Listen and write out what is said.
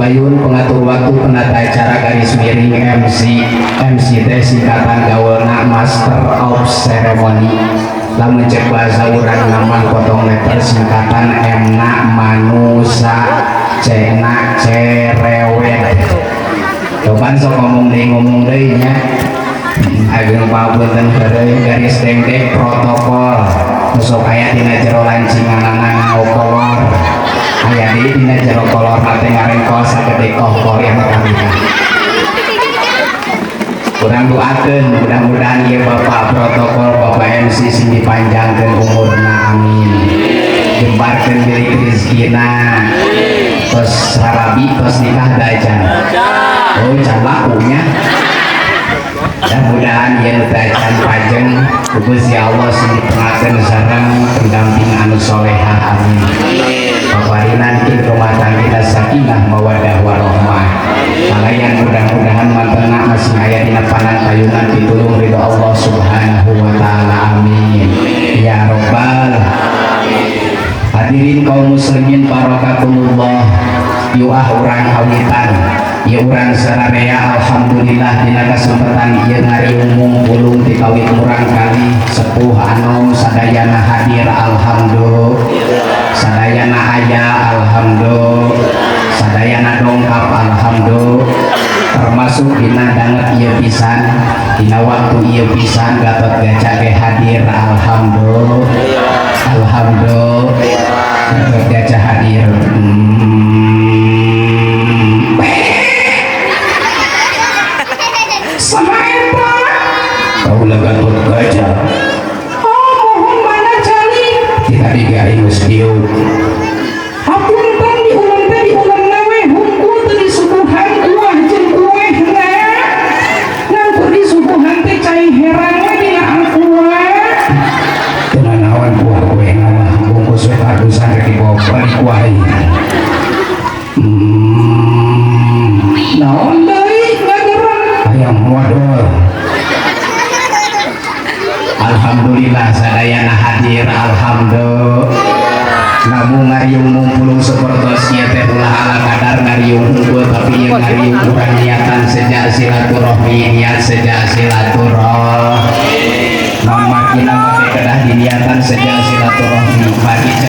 Bayun pengatur waktu penata acara garis miring MC teh singkatan gaulna Master of Ceremony. Lamun cek bahasa urang nama potong letter singkatan M-na manusa C-na cerewet. Coba sok ngomong deui nya. Ageung papunten heureuy garis dengdek protokol. Sok aya dina jero lancinganana kolor. Aya di dina jero kolor teh ngarengkol sagede kohkol yang kami. Kurang doakeun mudah-mudahan ieu Bapak protokol Bapak MC sing dipanjangkeun umurna amin. Jembarkeun milik rezekina. Tos harabi tos nikah dajan. Oh can lakunya. Mudah-mudahan ieu dajan pajeng Gusti Allah sing dipengakeun sareng pendamping anu solehah amin. Paparinan kin rumah tangga sakinah mawadah warahmah. Kalian mudah-mudahan mantena masih aya dina panan payunan pitulung ridho Allah Subhanahu wa taala amin ya rabbal hadirin kaum muslimin barakatumullah. Yuah urang awitan ieu urang sararea alhamdulillah dina kasempatan ieu ngariung mungpulung ti kawit urang kali sepuh anom sadayana hadir alhamdulillah, sadayana aya alhamdulillah, sadayana dongkap alhamdulillah, termasuk dina danget ieu pisan dina waktu ieu pisan Gatot Kaca ge hadir alhamdulillah, alhamdulillah Gatot Kaca hadir. Sama eta kaula Gatot Kaca mohon mana cali kita digawe geus dieu hapunten diulang teh diulang nawe hungkul teu disuguhan kuah jeung kueh ngangkur disuguhan teh cai herang we dina angkuah teu naon kuah kueh mah bungkus we kadusan rek dibawa kuah naon deui ngageran hayang modal. Alhamdulillah sadayana hadir alhamdulillah. Namun ngariung mumpulung sepertos ieu teh ulah ala kadar ngariung unggul tapi ieu ngariung urang niatan sejak silaturahmi niat sejak silaturahmi. Nama kita mah kedah diniatan sejak silaturahmi bagi